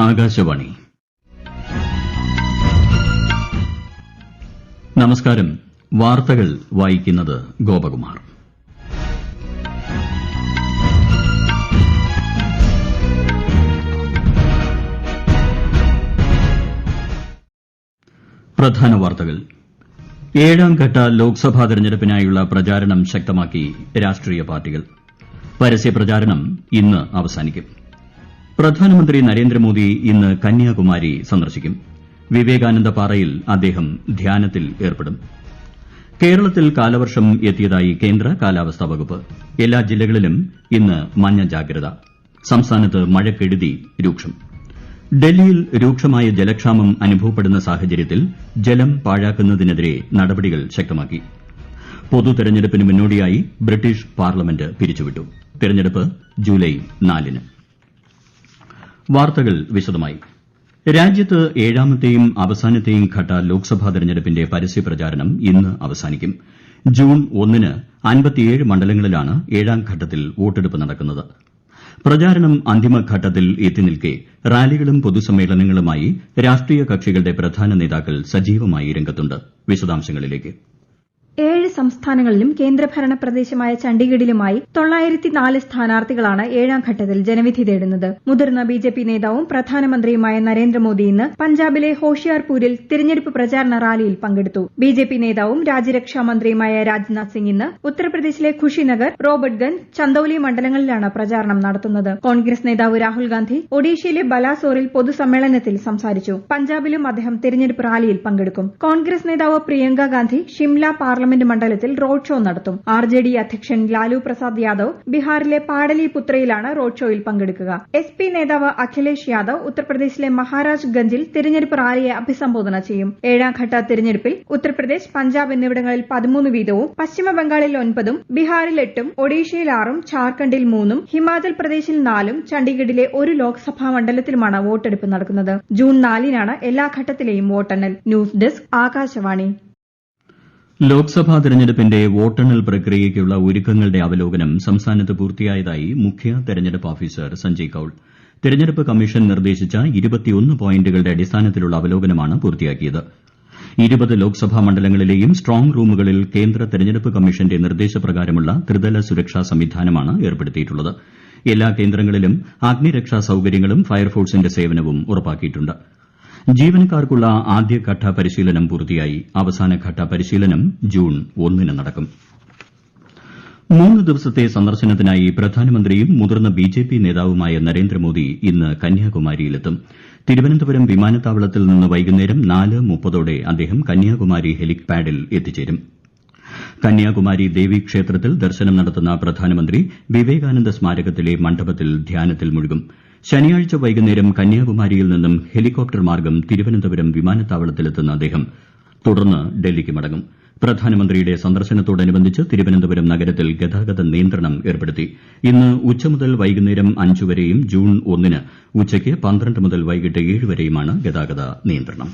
ആകാശവാണി. നമസ്കാരം. വാർത്തകൾ വായിക്കുന്നത് ഗോപകുമാർ. പ്രധാന വാർത്തകൾ. ഏഴാം ഘട്ട ലോക്സഭാ തെരഞ്ഞെടുപ്പിനായുള്ള പ്രചാരണം ശക്തമാക്കി രാഷ്ട്രീയ പാർട്ടികൾ. പരസ്യപ്രചാരണം ഇന്ന് അവസാനിക്കും. പ്രധാനമന്ത്രി നരേന്ദ്രമോദി ഇന്ന് കന്യാകുമാരി സന്ദർശിക്കും. വിവേകാനന്ദ പാറയിൽ അദ്ദേഹം ധ്യാനത്തിൽ ഏർപ്പെടും. കേരളത്തിൽ കാലവർഷം എത്തിയതായി കേന്ദ്ര കാലാവസ്ഥാ വകുപ്പ്. എല്ലാ ജില്ലകളിലും ഇന്ന് മഞ്ഞ ജാഗ്രത. സംസ്ഥാനത്ത് മഴക്കെടുതി രൂക്ഷം. ഡൽഹിയിൽ രൂക്ഷമായ ജലക്ഷാമം അനുഭവപ്പെടുന്ന സാഹചര്യത്തിൽ ജലം പാഴാക്കുന്നതിനെതിരെ നടപടികൾ ശക്തമാക്കി. പൊതു തെരഞ്ഞെടുപ്പിന് മുന്നോടിയായി ബ്രിട്ടീഷ് പാർലമെന്റ് പിരിച്ചുവിട്ടു. തെരഞ്ഞെടുപ്പ് ജൂലൈ 4-ന്. വാർത്തകൾ വിശദമായി. രാജ്യത്ത് ഏഴാമത്തെയും അവസാനത്തെയും ഘട്ട ലോക്സഭാ തെരഞ്ഞെടുപ്പിന്റെ പരസ്യപ്രചാരണം ഇന്ന് അവസാനിക്കും. ജൂൺ 1-ന് 57 മണ്ഡലങ്ങളിലാണ് ഏഴാം ഘട്ടത്തിൽ വോട്ടെടുപ്പ് നടക്കുന്നത്. പ്രചാരണം അന്തിമഘട്ടത്തിൽ എത്തിനിൽക്കെ റാലികളും പൊതുസമ്മേളനങ്ങളുമായി രാഷ്ട്രീയ കക്ഷികളുടെ പ്രധാന നേതാക്കൾ സജീവമായി രംഗത്തുണ്ട്. വിശദാംശങ്ങളിലേക്ക്. 7 സംസ്ഥാനങ്ങളിലും കേന്ദ്രഭരണ പ്രദേശമായ ചണ്ഡീഗഡിലുമായി 904 സ്ഥാനാർത്ഥികളാണ് ഏഴാം ഘട്ടത്തിൽ ജനവിധി തേടുന്നത്. മുതിർന്ന ബിജെപി നേതാവും പ്രധാനമന്ത്രിയുമായ നരേന്ദ്രമോദി ഇന്ന് പഞ്ചാബിലെ ഹോഷിയാർപൂരിൽ തിരഞ്ഞെടുപ്പ് പ്രചാരണ റാലിയിൽ പങ്കെടുത്തു. ബിജെപി നേതാവും രാജ്യരക്ഷാ മന്ത്രിയുമായ രാജ്നാഥ് സിംഗ് ഇന്ന് ഉത്തർപ്രദേശിലെ ഖുഷിനഗർ, റോബർട്ട്ഗഞ്ച്, ചന്ദൌലി മണ്ഡലങ്ങളിലാണ് പ്രചാരണം നടത്തുന്നത്. കോൺഗ്രസ് നേതാവ് രാഹുൽ ഗാന്ധി ഒഡീഷയിലെ ബലാസോറിൽ പൊതുസമ്മേളനത്തിൽ സംസാരിച്ചു. പഞ്ചാബിലും അദ്ദേഹം തിരഞ്ഞെടുപ്പ് റാലിയിൽ പങ്കെടുക്കും. കോൺഗ്രസ് നേതാവ് പ്രിയങ്ക ഗാന്ധി ഷിംല പാർലമെന്റ് മണ്ഡലത്തിൽ റോഡ് ഷോ നടത്തും. ആർജെഡി അധ്യക്ഷൻ ലാലു പ്രസാദ് യാദവ് ബീഹാറിലെ പാടലിപുത്രയിലാണ് റോഡ് ഷോയിൽ പങ്കെടുക്കുക. എസ്പി നേതാവ് അഖിലേഷ് യാദവ് ഉത്തർപ്രദേശിലെ മഹാരാജ് ഗഞ്ചിൽ തിരഞ്ഞെടുപ്പ് റാലിയെ അഭിസംബോധന ചെയ്യും. ഏഴാം ഘട്ട തിരഞ്ഞെടുപ്പിൽ ഉത്തർപ്രദേശ്, പഞ്ചാബ് എന്നിവിടങ്ങളിൽ 13 വീതവും, പശ്ചിമബംഗാളിൽ 9-ഉം, ബീഹാറിൽ 8-ഉം, ഒഡീഷയിൽ 6-ഉം, ഝാർഖണ്ഡിൽ 3-ഉം, ഹിമാചൽ പ്രദേശിൽ 4-ഉം, ചണ്ഡീഗഡിലെ 1 ലോക്സഭാ മണ്ഡലത്തിലുമാണ് വോട്ടെടുപ്പ് നടക്കുന്നത്. ജൂൺ 4-നാണ് എല്ലാ ഘട്ടത്തിലെയും വോട്ടെണ്ണൽ. News desk, Akashvani. ലോക്സഭാ തെരഞ്ഞെടുപ്പിന്റെ വോട്ടെണ്ണൽ പ്രക്രിയയ്ക്കുള്ള ഒരുക്കങ്ങളുടെ അവലോകനം സംസ്ഥാനത്ത് പൂർത്തിയായതായി മുഖ്യ തെരഞ്ഞെടുപ്പ് ഓഫീസർ സഞ്ജയ് കൌൾ. തെരഞ്ഞെടുപ്പ് കമ്മീഷൻ നിർദ്ദേശിച്ച 21 പോയിന്റുകളുടെ അടിസ്ഥാനത്തിലുള്ള അവലോകനമാണ് പൂർത്തിയാക്കിയത്. 20 ലോക്സഭാ മണ്ഡലങ്ങളിലെയും സ്ട്രോങ് റൂമുകളിൽ കേന്ദ്ര തെരഞ്ഞെടുപ്പ് കമ്മീഷന്റെ നിർദ്ദേശപ്രകാരമുള്ള ത്രിതല സുരക്ഷാ സംവിധാനമാണ് ഏർപ്പെടുത്തിയിട്ടുള്ളത്. എല്ലാ കേന്ദ്രങ്ങളിലും അഗ്നിരക്ഷാ സൌകര്യങ്ങളും ഫയർഫോഴ്സിന്റെ സേവനവും ഉറപ്പാക്കിയിട്ടുണ്ട്. ജീവനക്കാർക്കുള്ള ആദ്യഘട്ട പരിശീലനം പൂർത്തിയായി. അവസാനഘട്ട പരിശീലനം ജൂൺ 1-ന് നടക്കും. 3 ദിവസത്തെ സന്ദർശനത്തിനായി പ്രധാനമന്ത്രിയും മുതിർന്ന ബിജെപി നേതാവുമായ നരേന്ദ്രമോദി ഇന്ന് കന്യാകുമാരിയിലെത്തും. തിരുവനന്തപുരം വിമാനത്താവളത്തിൽ നിന്ന് വൈകുന്നേരം 4:30 അദ്ദേഹം കന്യാകുമാരി ഹെലിപാഡിൽ എത്തിച്ചേരും. കന്യാകുമാരി ദേവീക്ഷേത്രത്തിൽ ദർശനം നടത്തുന്ന പ്രധാനമന്ത്രി വിവേകാനന്ദ സ്മാരകത്തിലെ മണ്ഡപത്തിൽ ധ്യാനത്തിൽ മുഴുകും. ശനിയാഴ്ച വൈകുന്നേരം കന്യാകുമാരിയിൽ നിന്നും ഹെലികോപ്റ്റർ മാർഗ്ഗം തിരുവനന്തപുരം വിമാനത്താവളത്തിലെത്തുന്ന അദ്ദേഹം തുടർന്ന് ഡൽഹിക്ക് മടങ്ങും. പ്രധാനമന്ത്രിയുടെ സന്ദർശനത്തോടനുബന്ധിച്ച് തിരുവനന്തപുരം നഗരത്തിൽ ഗതാഗത നിയന്ത്രണം ഏർപ്പെടുത്തി. ഇന്ന് ഉച്ച മുതൽ വൈകുന്നേരം 5 വരെയും ജൂൺ 1-ന് ഉച്ചയ്ക്ക് 12 മുതൽ വൈകിട്ട് 7 വരെയുമാണ് ഗതാഗത നിയന്ത്രണം.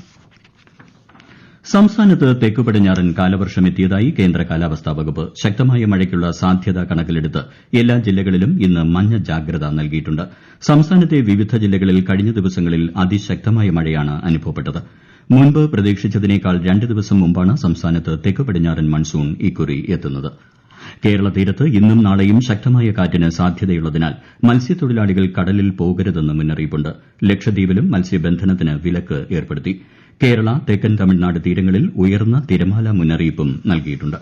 സംസ്ഥാനത്ത് തെക്ക് പടിഞ്ഞാറൻ കാലവർഷം എത്തിയതായി കേന്ദ്ര കാലാവസ്ഥാ വകുപ്പ്. ശക്തമായ മഴയ്ക്കുള്ള സാധ്യത കണക്കിലെടുത്ത് എല്ലാ ജില്ലകളിലും ഇന്ന് മഞ്ഞ ജാഗ്രത നൽകിയിട്ടുണ്ട്. സംസ്ഥാനത്തെ വിവിധ ജില്ലകളിൽ കഴിഞ്ഞ ദിവസങ്ങളിൽ അതിശക്തമായ മഴയാണ് അനുഭവപ്പെട്ടത്. മുൻപ് പ്രതീക്ഷിച്ചതിനേക്കാൾ 2 ദിവസം മുമ്പാണ് സംസ്ഥാനത്ത് തെക്ക് പടിഞ്ഞാറൻ മൺസൂൺ ഇക്കുറി എത്തുന്നത്. കേരള തീരത്ത് ഇന്നും നാളെയും ശക്തമായ കാറ്റിന് സാധ്യതയുള്ളതിനാൽ മത്സ്യത്തൊഴിലാളികൾ കടലിൽ പോകരുതെന്ന് മുന്നറിയിപ്പുണ്ട്. ലക്ഷദ്വീപിലും മത്സ്യബന്ധനത്തിന് വിലക്ക് ഏർപ്പെടുത്തി. കേരള, തെക്കൻ തമിഴ്നാട് തീരങ്ങളിൽ ഉയർന്ന തിരമാല മുന്നറിയിപ്പും നൽകിയിട്ടുണ്ട്.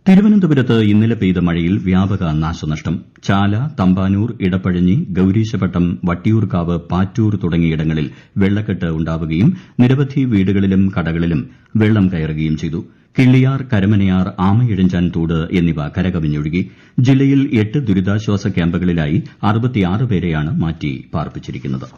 തിരുവനന്തപുരത്ത് ഇന്നലെ പെയ്ത മഴയിൽ വ്യാപക നാശനഷ്ടം. ചാല, തമ്പാനൂർ, ഇടപ്പഴഞ്ഞി, ഗൌരീശപട്ടം, വട്ടിയൂർക്കാവ്, പാറ്റൂർ തുടങ്ങിയിടങ്ങളിൽ വെള്ളക്കെട്ട് ഉണ്ടാവുകയും നിരവധി വീടുകളിലും കടകളിലും വെള്ളം കയറുകയും ചെയ്തു. കിള്ളിയാർ, കരമനയാർ, ആമയിഴഞ്ചാൻ തോട് എന്നിവ കരകവിഞ്ഞൊഴുകി. ജില്ലയിൽ 8 ദുരിതാശ്വാസ ക്യാമ്പുകളിലായി 66 പേരെയാണ് മാറ്റി പാർപ്പിച്ചിരിക്കുന്നത്.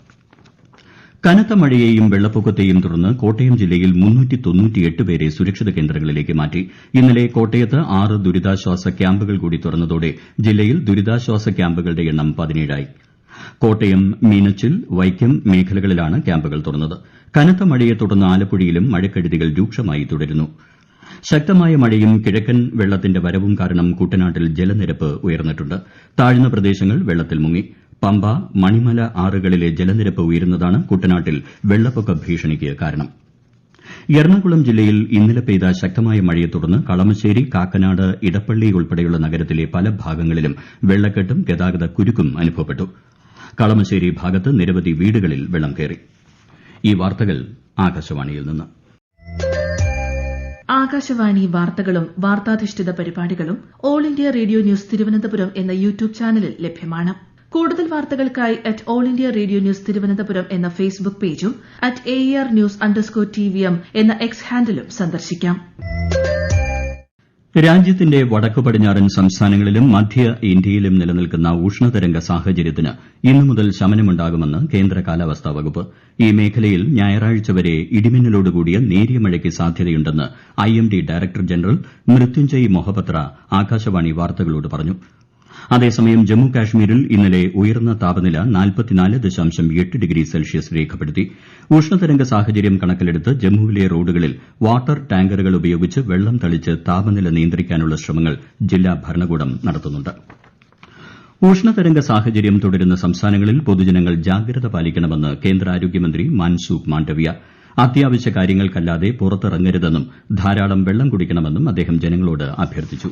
കനത്ത മഴയെയും വെള്ളപ്പൊക്കത്തെയും തുടർന്ന് കോട്ടയം ജില്ലയിൽ 398 പേരെ സുരക്ഷിത കേന്ദ്രങ്ങളിലേക്ക് മാറ്റി. ഇന്നലെ കോട്ടയത്ത് 6 ദുരിതാശ്വാസ ക്യാമ്പുകൾ കൂടി തുറന്നതോടെ ജില്ലയിൽ ദുരിതാശ്വാസ ക്യാമ്പുകളുടെ എണ്ണം 17ആയി. കോട്ടയം, മീനച്ചിൽ, വൈക്കം മേഖലകളിലാണ് ക്യാമ്പുകൾ തുറന്നത്. കനത്ത മഴയെ തുടർന്ന് ആലപ്പുഴയിലും മഴക്കെടുതികൾ രൂക്ഷമായി തുടരുന്നു. ശക്തമായ മഴയും കിഴക്കൻ വെള്ളത്തിന്റെ വരവും കാരണം കുട്ടനാട്ടിൽ ജലനിരപ്പ് ഉയർന്നിട്ടുണ്ട്. താഴ്ന്ന പ്രദേശങ്ങൾ വെള്ളത്തിൽ മുങ്ങി. പമ്പ, മണിമല ആറുകളിലെ ജലനിരപ്പ് ഉയരുന്നതാണ് കുട്ടനാട്ടിൽ വെള്ളപ്പൊക്ക ഭീഷണിക്ക് കാരണം. എറണാകുളം ജില്ലയിൽ ഇന്നലെ പെയ്ത ശക്തമായ മഴയെ തുടർന്ന് കളമശ്ശേരി, കാക്കനാട്, ഇടപ്പള്ളി ഉൾപ്പെടെയുള്ള നഗരത്തിലെ പല ഭാഗങ്ങളിലും വെള്ളക്കെട്ടും ഗതാഗതക്കുരുക്കും അനുഭവപ്പെട്ടു. കളമശ്ശേരി ഭാഗത്ത് നിരവധി വീടുകളിൽ വെള്ളം കയറി. ഈ വാർത്തകൾ ആകാശവാണിയിൽ നിന്ന്. ആകാശവാണി വാർത്തകളും വാർത്താധിഷ്ഠിത പരിപാടികളും all India radio news Thiruvananthapuram എന്ന യൂട്യൂബ് ചാനലിൽ ലഭ്യമാണ്. കൂടുതൽ വാർത്തകൾക്കായി all India radio news Thiruvananthapuram എന്ന ഫേസ്ബുക്ക് പേജും @ARnews_TVM എന്ന എക്സ് ഹാൻഡിലും സന്ദർശിക്കാം. രാജ്യത്തിന്റെ വടക്കു പടിഞ്ഞാറൻ സംസ്ഥാനങ്ങളിലും മധ്യ ഇന്ത്യയിലും നിലനിൽക്കുന്ന ഉഷ്ണതരംഗ സാഹചര്യത്തിന് ഇന്നു മുതൽ ശമനമുണ്ടാകുമെന്ന് കേന്ദ്ര കാലാവസ്ഥാ വകുപ്പ്. ഈ മേഖലയിൽ ഞായറാഴ്ച വരെ ഇടിമിന്നലോടുകൂടിയ നേരിയ മഴയ്ക്ക് സാധ്യതയുണ്ടെന്ന് IMD director general Mrityunjay Mohapatra Akashvani വാർത്തകളോട് പറഞ്ഞു. അതേസമയം ജമ്മു കാശ്മീരിൽ ഇന്നലെ ഉയർന്ന താപനില 44.8 ഡിഗ്രി സെൽഷ്യസ് രേഖപ്പെടുത്തി. ഉഷ്ണതരംഗ സാഹചര്യം കണക്കിലെടുത്ത് ജമ്മുവിലെ റോഡുകളിൽ വാട്ടർ ടാങ്കറുകൾ ഉപയോഗിച്ച് വെള്ളം തളിച്ച് താപനില നിയന്ത്രിക്കാനുള്ള ശ്രമങ്ങൾ ജില്ലാ ഭരണകൂടം നടത്തുന്നുണ്ട്. ഉഷ്ണതരംഗ സാഹചര്യം തുടരുന്ന സംസ്ഥാനങ്ങളിൽ പൊതുജനങ്ങൾ ജാഗ്രത പാലിക്കണമെന്ന് കേന്ദ്ര ആരോഗ്യമന്ത്രി മൻസുഖ് മാണ്ഡവ്യ. അത്യാവശ്യ കാര്യങ്ങൾക്കല്ലാതെ പുറത്തിറങ്ങരുതെന്നും ധാരാളം വെള്ളം കുടിക്കണമെന്നും അദ്ദേഹം ജനങ്ങളോട് അഭ്യർത്ഥിച്ചു.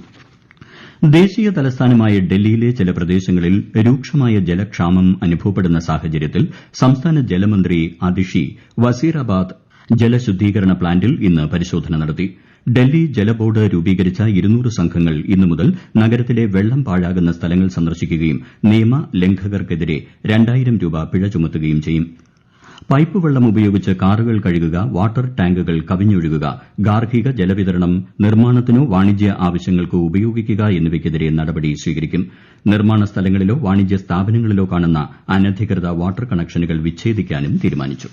ദേശീയ തലസ്ഥാനമായ ഡൽഹിയിലെ ചില പ്രദേശങ്ങളിൽ രൂക്ഷമായ ജലക്ഷാമം അനുഭവപ്പെടുന്ന സാഹചര്യത്തിൽ സംസ്ഥാന ജലമന്ത്രി അതിഷി വസീറാബാദ് ജലശുദ്ധീകരണ പ്ലാന്റിൽ ഇന്ന് പരിശോധന നടത്തി. ഡൽഹി ജലബോർഡ് രൂപീകരിച്ച 200 സംഘങ്ങൾ ഇന്നു മുതൽ നഗരത്തിലെ വെള്ളം പാഴാകുന്ന സ്ഥലങ്ങൾ സന്ദർശിക്കുകയും നിയമലംഘകർക്കെതിരെ 2000 രൂപ പിഴ ചുമത്തുകയും ചെയ്യും. പൈപ്പ് വെള്ളം ഉപയോഗിച്ച് കാറുകൾ കഴുകുക, വാട്ടർ ടാങ്കുകൾ കവിഞ്ഞൊഴുകുക, ഗാർഹിക ജലവിതരണം നിർമ്മാണത്തിനോ വാണിജ്യ ആവശ്യങ്ങൾക്കോ ഉപയോഗിക്കുക എന്നിവയ്ക്കെതിരെ നടപടി സ്വീകരിക്കും. നിർമ്മാണ സ്ഥലങ്ങളിലോ വാണിജ്യ സ്ഥാപനങ്ങളിലോ കാണുന്ന അനധികൃത വാട്ടർ കണക്ഷനുകൾ വിച്ഛേദിക്കാനും തീരുമാനിച്ചു.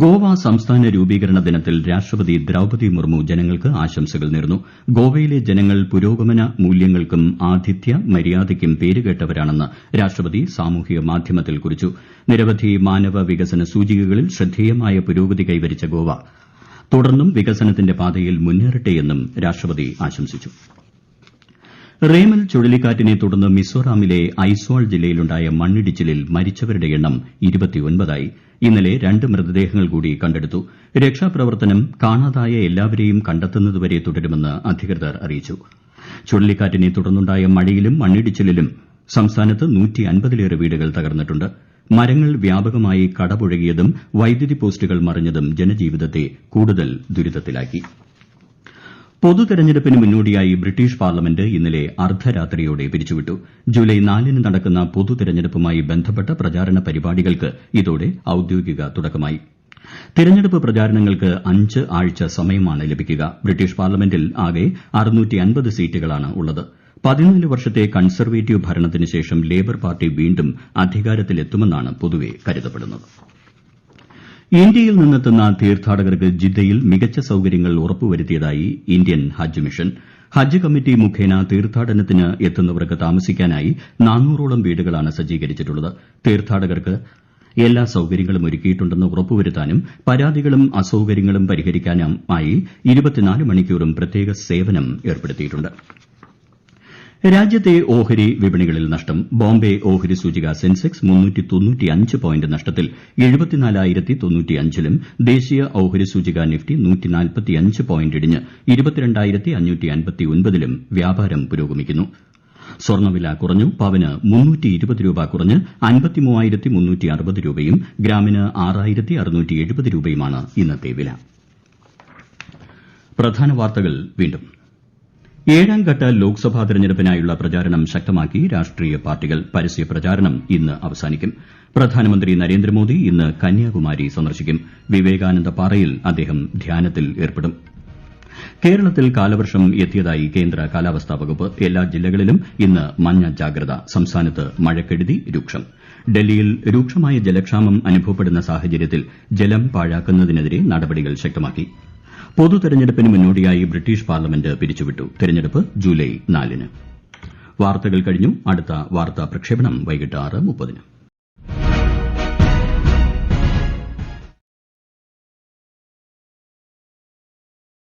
ഗോവ സംസ്ഥാന രൂപീകരണ ദിനത്തിൽ രാഷ്ട്രപതി ദ്രൌപദി മുർമു ജനങ്ങൾക്ക് ആശംസകൾ നേർന്നു. ഗോവയിലെ ജനങ്ങൾ പുരോഗമന മൂല്യങ്ങൾക്കും ആതിഥ്യ മര്യാദയ്ക്കും പേരുകേട്ടവരാണെന്ന് രാഷ്ട്രപതി സാമൂഹിക മാധ്യമത്തിൽ കുറിച്ചു. നിരവധി മാനവ വികസന സൂചികകളിൽ ശ്രദ്ധേയമായ പുരോഗതി കൈവരിച്ച ഗോവ തുടർന്നും വികസനത്തിന്റെ പാതയിൽ മുന്നേറട്ടെയെന്നും രാഷ്ട്രപതി ആശംസിച്ചു. റേമൽ ചുഴലിക്കാറ്റിനെ തുടർന്ന് മിസോറാമിലെ ഐസ്വാൾ ജില്ലയിലുണ്ടായ മണ്ണിടിച്ചിലിൽ മരിച്ചവരുടെ എണ്ണം 29ആയി. ഇന്നലെ 2 മൃതദേഹങ്ങൾ കൂടി കണ്ടെടുത്തു. രക്ഷാപ്രവർത്തനം കാണാതായ എല്ലാവരെയും കണ്ടെത്തുന്നതുവരെ തുടരുമെന്ന് അധികൃതർ അറിയിച്ചു. ചുഴലിക്കാറ്റിനെ തുടർന്നുണ്ടായ മഴയിലും മണ്ണിടിച്ചിലിലും സംസ്ഥാനത്ത് 150ലേറെ വീടുകൾ തകർന്നിട്ടുണ്ട്. മരങ്ങൾ വ്യാപകമായി കടപുഴകിയതും വൈദ്യുതി പോസ്റ്റുകൾ മറിഞ്ഞതും ജനജീവിതത്തെ കൂടുതൽ ദുരിതത്തിലാക്കി. പൊതുതെരഞ്ഞെടുപ്പിന് മുന്നോടിയായി ബ്രിട്ടീഷ് പാർലമെന്റ് ഇന്നലെ അർദ്ധരാത്രിയോടെ പിരിച്ചുവിട്ടു. ജൂലൈ 4-ന് നടക്കുന്ന പൊതുതെരഞ്ഞെടുപ്പുമായി ബന്ധപ്പെട്ട പ്രചാരണ പരിപാടികൾക്ക് ഇതോടെ ഔദ്യോഗിക തുടക്കമായി. തെരഞ്ഞെടുപ്പ് പ്രചാരണങ്ങൾക്ക് 5 ആഴ്ച സമയമാണ് ലഭിക്കുക. ബ്രിട്ടീഷ് പാർലമെന്റിൽ ആകെ 650 സീറ്റുകളാണ് ഉള്ളത്. 14 വർഷത്തെ കൺസർവേറ്റീവ് ഭരണത്തിന് ശേഷം ലേബർ പാർട്ടി വീണ്ടും അധികാരത്തിലെത്തുമെന്നാണ് പൊതുവെ കരുതപ്പെടുന്നത്. ഇന്ത്യയിൽ നിന്നെത്തുന്ന തീർത്ഥാടകർക്ക് ജിദ്ദയിൽ മികച്ച സൌകര്യങ്ങൾ ഉറപ്പുവരുത്തിയതായി ഇന്ത്യൻ ഹജ്ജ് മിഷൻ. ഹജ്ജ് കമ്മിറ്റി മുഖേന തീർത്ഥാടനത്തിന് എത്തുന്നവർക്ക് താമസിക്കാനായി 400ഓളം വീടുകളാണ് സജ്ജീകരിച്ചിട്ടുള്ളത്. തീർത്ഥാടകർക്ക് എല്ലാ സൌകര്യങ്ങളും ഒരുക്കിയിട്ടുണ്ടെന്ന് ഉറപ്പുവരുത്താനും പരാതികളും അസൌകര്യങ്ങളും പരിഹരിക്കാനുമായി 24 മണിക്കൂറും പ്രത്യേക സേവനം ഏർപ്പെടുത്തിയിട്ടുണ്ട്. രാജ്യത്തെ ഓഹരി വിപണികളിൽ നഷ്ടം. ബോംബെ ഓഹരി സൂചിക സെൻസെക്സ് 395 പോയിന്റ് നഷ്ടത്തിൽ 74,095-ലും ദേശീയ ഓഹരി സൂചിക നിഫ്റ്റി 145 പോയിന്റ് ഇടിഞ്ഞ് 22,559-ലും വ്യാപാരം പുരോഗമിക്കുന്നു. സ്വർണ്ണവില കുറഞ്ഞു. പവന് 320 രൂപ കുറഞ്ഞ് 53,360 രൂപയും ഗ്രാമിന് 6,670 രൂപയുമാണ് ഇന്നത്തെ വില. പ്രധാന വാർത്തകൾ വീണ്ടും. 7ാം ഘട്ട ലോക്സഭാ തെരഞ്ഞെടുപ്പിനായുള്ള പ്രചാരണം ശക്തമാക്കി രാഷ്ട്രീയ പാർട്ടികൾ. പരസ്യ പ്രചാരണം ഇന്ന് അവസാനിക്കും. പ്രധാനമന്ത്രി നരേന്ദ്രമോദി ഇന്ന് കന്യാകുമാരി സന്ദർശിക്കും. വിവേകാനന്ദ പാറയിൽ അദ്ദേഹം ധ്യാനത്തിൽ ഏർപ്പെടും. കേരളത്തിൽ കാലവർഷം എത്തിയതായി കേന്ദ്ര കാലാവസ്ഥാ വകുപ്പ്. എല്ലാ ജില്ലകളിലും ഇന്ന് മഞ്ഞ ജാഗ്രത. സംസ്ഥാനത്ത് മഴക്കെടുതി രൂക്ഷം. ഡൽഹിയിൽ രൂക്ഷമായ ജലക്ഷാമം അനുഭവപ്പെടുന്ന സാഹചര്യത്തിൽ ജലം പാഴാക്കുന്നതിനെതിരെ നടപടികൾ ശക്തമാക്കി. പൊതുതെരഞ്ഞെടുപ്പിന് മുന്നോടിയായി ബ്രിട്ടീഷ് പാർലമെന്റ് പിരിച്ചുവിട്ടു. തെരഞ്ഞെടുപ്പ് ജൂലൈ 4-ന്. വാർത്തകൾ കഴിഞ്ഞു. അടുത്ത വാർത്താ പ്രക്ഷേപണം വൈകിട്ട് 6:30-ന്.